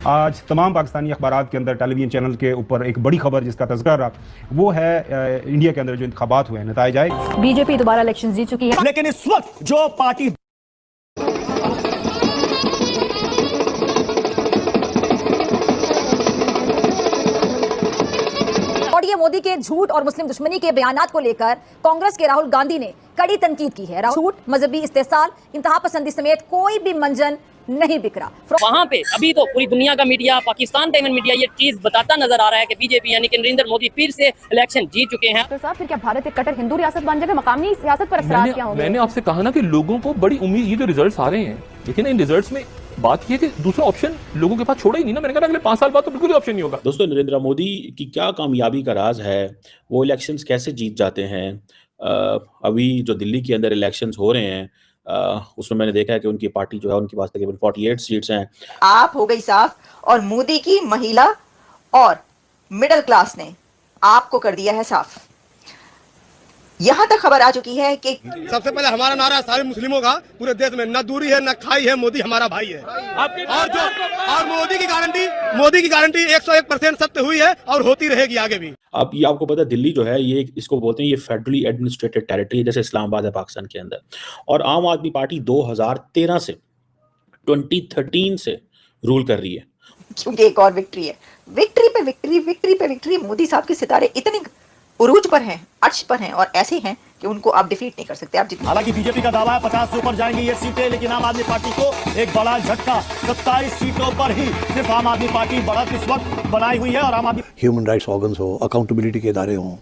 आज तमाम पाकिस्तानी अखबारात के अंदर टेलीविजन चैनल के ऊपर एक बड़ी खबर जिसका तज़किरा रहा वो है इंडिया के अंदर जो इंतखाबात हुए हैं नताइज आए। बीजेपी दोबारा इलेक्शन जीत चुकी है, लेकिन इस वक्त जो पार्टी और ये मोदी के झूठ और मुस्लिम दुश्मनी के बयानात को लेकर कांग्रेस के राहुल गांधी ने कड़ी तनकीद की है। झूठ, मजहबी इस्तेसाल, इंतहा पसंदी समेत कोई भी मंजन नहीं बिखरा। वहाँ पे अभी तो पूरी दुनिया का मीडिया, पाकिस्तान का इवन मीडिया ये चीज बताता नजर आ रहा है कि बीजेपी यानी कि नरेंद्र मोदी फिर से इलेक्शन जीत चुके हैं। तो साहब फिर क्या भारत एक कट्टर हिंदू रियासत बन जाएगा? मकामी सियासत पर असरात क्या होंगे? मैंने आपसे कहा ना कि लोगों को बड़ी उम्मीद, ये जो रिजल्ट्स आ रहे हैं, लेकिन इन रिजल्ट्स में बात ये है कि दूसरा ऑप्शन लोगों के पास छोड़ा ही नहीं ना। मैंने कहा अगले 5 साल बाद तो बिल्कुल ही ऑप्शन नहीं होगा। दोस्तों, नरेंद्र मोदी की क्या कामयाबी का राज है, वो इलेक्शंस कैसे जीत जाते हैं। अभी जो दिल्ली के अंदर इलेक्शंस हो रहे हैं उसमें मैंने देखा है कि उनकी पार्टी जो है उनके पास तकरीबन 48 सीट्स हैं। आप हो गई साफ और मोदी की महिला और मिडिल क्लास ने आपको कर दिया है साफ। यहां तक खबर आ चुकी है कि सबसे पहले हमारा नारा है सारे मुस्लिमों का पूरे देश में, न दूरी है न खाई है, मोदी हमारा भाई है। और मोदी की गारंटी 101% सत्य हुई है और होती रहेगी आगे भी। अब ये आपको पता है दिल्ली जो है ये इसको बोलते हैं ये फेडरली एडमिनिस्ट्रेटेड टेरिटरी है, जैसे इस्लामाबाद है पाकिस्तान के अंदर। और आम आदमी पार्टी 2013 से 2013 से रूल कर रही है। क्योंकि एक और विक्ट्री है, विक्ट्री पे विक्ट्री, विक्ट्री पे विक्ट्री। मोदी साहब के सितारे इतने उरूज पर हैं, अर्श पर हैं और ऐसे हैं कि उनको आप डिफीट नहीं कर सकते। आप जितनी हालांकि बीजेपी का दावा है 50 से ऊपर जाएंगी ये सीटें, लेकिन आम आदमी पार्टी को एक बड़ा झटका, 27 सीटों पर ही सिर्फ आम आदमी पार्टी बढ़त इस वक्त बनाई हुई है। और आम आदमी ह्यूमन राइट्स ऑर्गन्स हो, अकाउंटेबिलिटी के इदारे हों,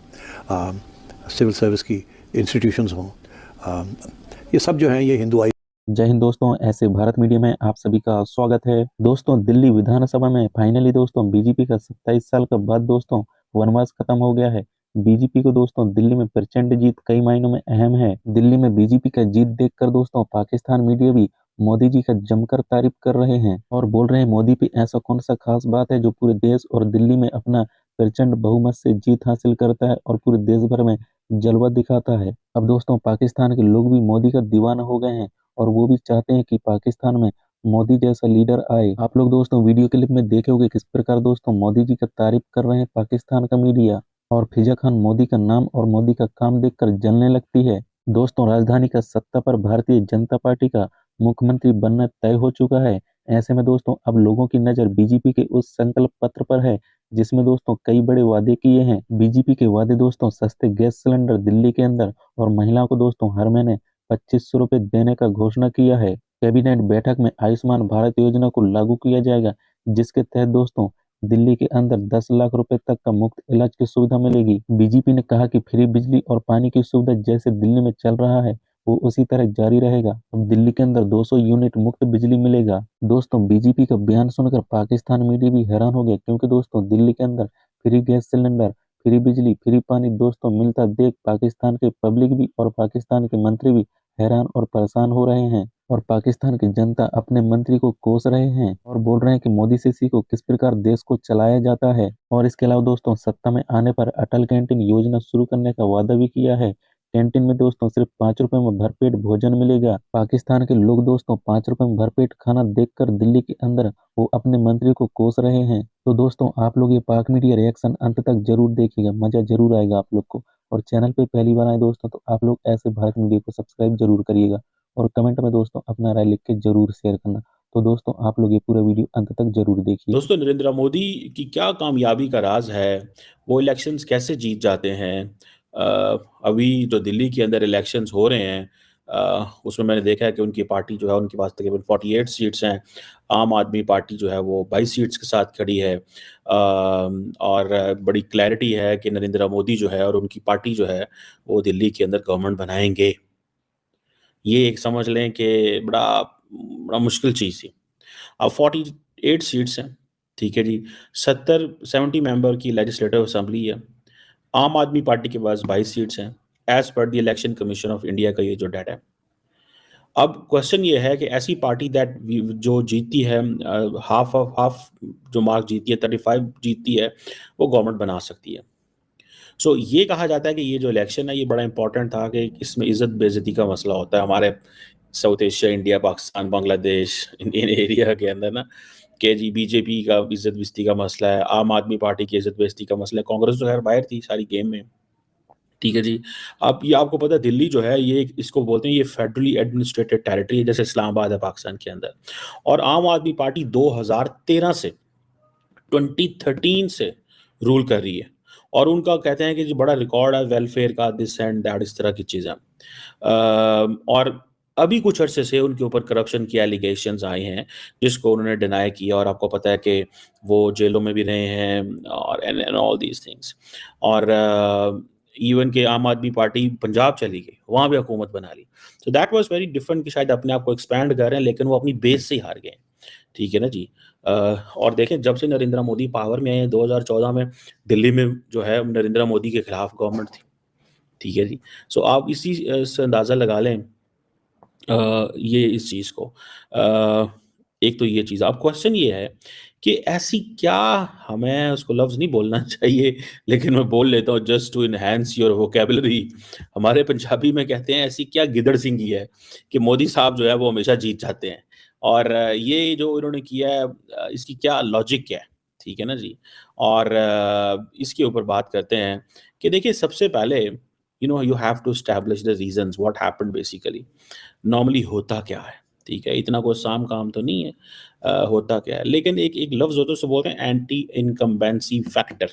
सिविल सर्विस की इंस्टीट्यूशंस हों, ये सब जो हैं ये हिंदू आई। जय हिंद दोस्तों, ऐसे भारत मीडिया में आप सभी का स्वागत है। दोस्तों, दिल्ली विधानसभा में फाइनली दोस्तों बीजेपी का 27 साल के बाद दोस्तों वनवास खत्म हो गया है। बीजेपी को दोस्तों दिल्ली में प्रचंड जीत कई मायनों में अहम है। दिल्ली में बीजेपी का जीत देखकर दोस्तों पाकिस्तान मीडिया भी मोदी जी का जमकर तारीफ कर रहे हैं और बोल रहे हैं मोदी पे ऐसा कौन सा खास बात है जो पूरे देश और दिल्ली में अपना प्रचंड बहुमत से जीत हासिल करता है और पूरे देश भर में जलवा दिखाता है। अब दोस्तों पाकिस्तान के लोग भी मोदी का दीवाना हो गए हैं और वो भी चाहते हैं कि पाकिस्तान में मोदी जैसा लीडर आए। आप लोग दोस्तों वीडियो क्लिप में देखे होंगे किस प्रकार दोस्तों मोदी जी का तारीफ कर रहे हैं पाकिस्तान का मीडिया, और फिजा खान मोदी का नाम और मोदी का काम देखकर जलने लगती है। दोस्तों, राजधानी का सत्ता पर भारतीय जनता पार्टी का मुख्यमंत्री बनना तय हो चुका है। ऐसे में दोस्तों अब लोगों की नजर बीजेपी के उस संकल्प पत्र पर है जिसमें दोस्तों कई बड़े वादे किए हैं। बीजेपी के वादे दोस्तों सस्ते गैस सिलेंडर दिल्ली के अंदर और महिलाओं को दोस्तों हर महीने 2500 रुपए देने का घोषणा किया है। कैबिनेट बैठक में आयुष्मान भारत योजना को लागू किया जाएगा, जिसके तहत दोस्तों दिल्ली के अंदर 10 लाख रुपए तक का मुफ्त इलाज की सुविधा मिलेगी। बीजेपी ने कहा कि फ्री बिजली और पानी की सुविधा जैसे दिल्ली में चल रहा है वो उसी तरह जारी रहेगा। अब दिल्ली के अंदर 200 यूनिट मुफ्त बिजली मिलेगा। दोस्तों बीजेपी का बयान सुनकर पाकिस्तान मीडिया भी हैरान हो गया, क्योंकि दोस्तों दिल्ली के अंदर फ्री गैस सिलेंडर, फ्री बिजली, फ्री पानी दोस्तों मिलता देख पाकिस्तान के पब्लिक भी और पाकिस्तान के मंत्री भी हैरान और परेशान हो रहे हैं और पाकिस्तान की जनता अपने मंत्री को कोस रहे हैं और बोल रहे हैं कि मोदी से सीखो किस प्रकार देश को चलाया जाता है। और इसके अलावा दोस्तों सत्ता में आने पर अटल कैंटीन योजना शुरू करने का वादा भी किया है। कैंटीन में दोस्तों सिर्फ 5 रुपए में भरपेट भोजन मिलेगा। पाकिस्तान के लोग दोस्तों 5 रुपए में भरपेट खाना देखकर दिल्ली के अंदर वो अपने मंत्री को कोस रहे हैं। तो दोस्तों आप लोग ये पाक मीडिया रिएक्शन अंत तक जरूर देखिएगा, मजा जरूर आएगा आप लोग को। और चैनल पे पहली बार आए दोस्तों तो आप लोग ऐसे भारत मीडिया को सब्सक्राइब जरूर करिएगा और कमेंट में दोस्तों अपना राय लिख के जरूर शेयर करना। तो दोस्तों आप लोग ये पूरा वीडियो अंत तक जरूर देखिए। दोस्तों, नरेंद्र मोदी की क्या कामयाबी का राज है, वो इलेक्शंस कैसे जीत जाते हैं। अभी जो दिल्ली के अंदर इलेक्शंस हो रहे हैं उसमें मैंने देखा है कि उनकी पार्टी जो है उनके पास तकरीबन 48 सीट्स हैं। आम आदमी पार्टी जो है वो 22 सीट्स के साथ खड़ी है। और बड़ी क्लैरिटी है कि नरेंद्र मोदी जो है और उनकी पार्टी जो है वो दिल्ली के अंदर गवर्नमेंट बनाएंगे। ये एक समझ लें कि बड़ा मुश्किल चीज़ थी। अब 48 सीट्स हैं, ठीक है जी। 70 मेंबर की लेजिस्लेटिव असेंबली है। आम आदमी पार्टी के पास 22 सीट्स हैं as per the election commission of India का ये जो डाटा है। अब क्वेश्चन ये है कि ऐसी पार्टी दैट जो जीतती है हाफ जो मार्क जीतती है 35 जीतती है वो गवर्नमेंट बना सकती है। सो ये कहा जाता है कि ये जो इलेक्शन है ये बड़ा इंपॉर्टेंट था कि इसमें इज्जत बेइज्जती का मसला होता है हमारे south Asia, India, Pakistan, Bangladesh, Indian area के अंदर ना। कि जी बीजेपी का इज्जत बेइज्जती का मसला है, आम आदमी पार्टी की इज्जत बेइज्जती का मसला है। कांग्रेस तो खैर बाहर थी सारी गेम में, ठीक है जी। अब ये आपको पता है दिल्ली जो है ये इसको बोलते हैं ये फेडरली एडमिनिस्ट्रेटेड टेरिटरी है, जैसे इस्लामाबाद है पाकिस्तान के अंदर। और आम आदमी पार्टी 2013 से 2013 से रूल कर रही है और उनका कहते हैं कि जी बड़ा रिकॉर्ड है वेलफेयर का, दिस एंड दैट, इस तरह की चीज़ें। और अभी कुछ अरसे से उनके ऊपर करप्शन की एलिगेशंस आए हैं जिसको उन्होंने डिनाई किया और आपको पता है कि वो जेलों में भी रहे हैं और एंड ऑल दीज थिंग्स। और इवन के आम आदमी पार्टी पंजाब चली गई, वहाँ भी हुकूमत बना ली। तो दैट वाज वेरी डिफरेंट कि शायद अपने आप को एक्सपैंड कर रहे हैं लेकिन वो अपनी बेस से ही हार गए, ठीक है ना जी। और देखें जब से नरेंद्र मोदी पावर में आए 2014 में दिल्ली में जो है नरेंद्र मोदी के खिलाफ गवर्नमेंट थी, ठीक है जी। सो आप इसी से अंदाज़ा लगा लें ये इस चीज़ को। एक तो ये चीज़, अब क्वेश्चन ये है कि ऐसी क्या, हमें उसको लफ्ज़ नहीं बोलना चाहिए लेकिन मैं बोल लेता हूँ just to enhance your vocabulary. हमारे पंजाबी में कहते हैं ऐसी क्या गिदड़ सिंगी है कि मोदी साहब जो है वो हमेशा जीत जाते हैं। और ये जो इन्होंने किया है इसकी क्या लॉजिक क्या है, ठीक है ना जी। और इसके ऊपर बात करते हैं कि देखिए सबसे पहले you have to establish the reasons what happened basically. Normally होता क्या है, ठीक है, इतना कोई आसान काम तो नहीं है। होता क्या है, लेकिन एक लफ्ज़ होता है उसको बोलते हैं एंटी इनकम्बेंसी फैक्टर।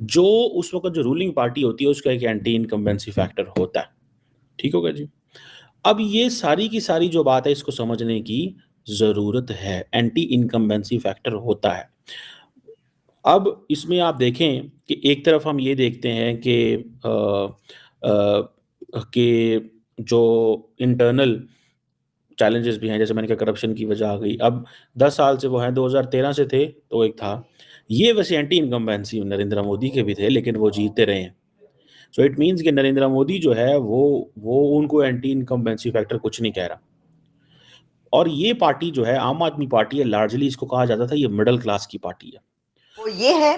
जो उस वक्त जो रूलिंग पार्टी होती है उसका एक एंटी इनकम्बेंसी फैक्टर होता है, ठीक होगा जी। अब ये सारी की सारी जो बात है इसको समझने की ज़रूरत है, एंटी इनकम्बेंसी फैक्टर होता है। अब इसमें आप देखें कि एक तरफ हम ये देखते हैं कि जो इंटरनल चैलेंजेस भी हैं, जैसे मैंने कहा करप्शन की वजह आ गई। अब 10 साल से वो हैं, 2013 से थे तो एक था ये, वैसे एंटी इनकम्बेंसी नरेंद्र मोदी के भी थे लेकिन वो जीतते रहे हैं। सो इट मीन्स कि नरेंद्र मोदी जो है वो उनको एंटी इनकम्बेंसी फैक्टर कुछ नहीं कह रहा। और ये पार्टी जो है आम आदमी पार्टी है, लार्जली इसको कहा जाता था ये मिडिल क्लास की पार्टी है। वो ये है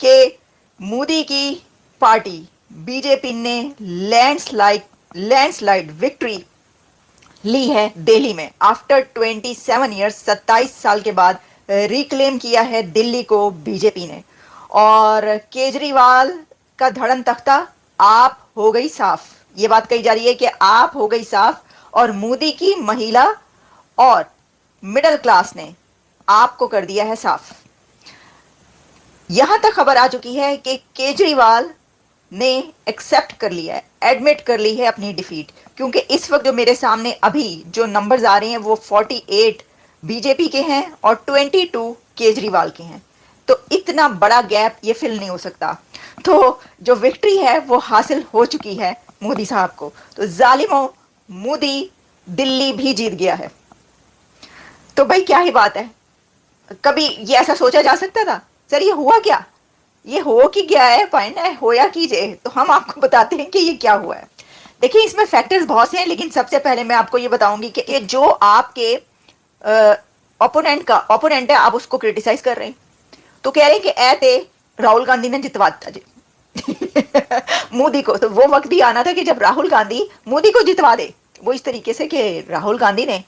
कि मोदी की पार्टी बीजेपी ने लैंडस्लाइड विक्ट्री ली है दिल्ली में। आफ्टर 27 ईयर्स, 27 साल के बाद रिक्लेम किया है दिल्ली को बीजेपी ने। और केजरीवाल का धड़न तख्ता आप हो गई साफ, ये बात कही जा रही है कि आप हो गई साफ। और मोदी की महिला और मिडिल क्लास ने आपको कर दिया है साफ। यहां तक खबर आ चुकी है कि केजरीवाल ने एक्सेप्ट कर लिया है, एडमिट कर ली है अपनी डिफीट। क्योंकि इस वक्त जो मेरे सामने अभी जो नंबर्स आ रहे हैं वो 48 बीजेपी के हैं और 22 केजरीवाल के हैं। तो इतना बड़ा गैप ये फिल नहीं हो सकता। तो जो विक्ट्री है वो हासिल हो चुकी है मोदी साहब को। तो जालिमों, मोदी दिल्ली भी जीत गया है। तो भाई क्या ही बात है, कभी ये ऐसा सोचा जा सकता था? सर ये हुआ क्या, ये हो कि गया है, फाइन है, होया कीजिए। तो हम आपको बताते हैं कि ये क्या हुआ है। देखिए इसमें फैक्टर्स बहुत से हैं, लेकिन सबसे पहले मैं आपको ये बताऊंगी कि जो आपके ओपोनेंट है, आप उसको क्रिटिसाइज कर रहे हैं तो कह रहे हैं कि ऐते राहुल गांधी ने जितवा दिया जी मोदी को। तो वो वक्त भी आना था कि जब राहुल गांधी मोदी को जितवा दे। वो इस तरीके से कि राहुल गांधी ने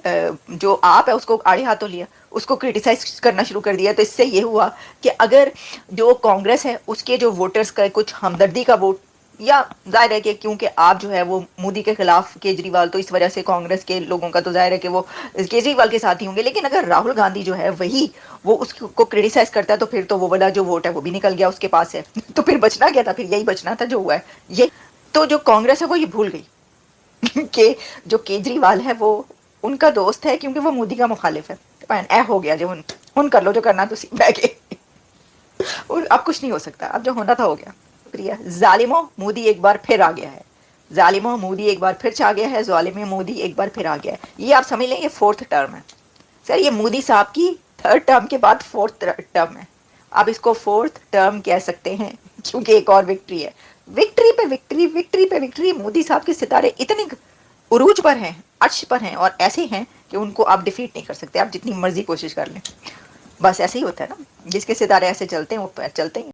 जो आप है उसको आड़े हाथों लिया, उसको क्रिटिसाइज करना शुरू कर दिया। तो इससे ये हुआ कि अगर जो कांग्रेस है उसके जो वोटर्स का कुछ हमदर्दी का वोट, या जाहिर है कि क्योंकि आप जो है वो मोदी के खिलाफ केजरीवाल, तो इस वजह से कांग्रेस के लोगों का तो जाहिर है कि वो केजरीवाल के साथ ही होंगे। लेकिन अगर राहुल गांधी जो है वही वो उसको क्रिटिसाइज करता है तो फिर तो वो वाला जो वोट है वो भी निकल गया उसके पास है। तो फिर बचना क्या था? फिर यही बचना था जो हुआ है ये। तो जो कांग्रेस है वो ये भूल गई कि जो केजरीवाल है वो उनका दोस्त है क्योंकि वो मोदी का मुखालिफ है। ऐ हो गया जो उन कर लो जो करना तो बैठ के और अब कुछ नहीं हो सकता, अब जो होना था हो गया। शुक्रिया। जालिमों, मोदी एक बार फिर आ गया है। जालिमों, मोदी एक बार फिर छा गया है। जालिमों, मोदी एक बार फिर आ गया है। ये आप समझ लें ये 4th टर्म है। सर ये मोदी साहब की 3rd टर्म के बाद 4th टर्म है। आप इसको 4th टर्म कह सकते हैं क्योंकि एक और विक्ट्री है। विक्ट्री पे विक्ट्री, विक्ट्री पे विक्ट्री। मोदी साहब के सितारे इतने उरूज पर हैं, अर्श पर हैं और ऐसे हैं कि उनको आप डिफीट नहीं कर सकते, आप जितनी मर्जी कोशिश कर लें। बस ऐसे ही होता है ना, जिसके सितारे ऐसे चलते हैं वो चलते हैं।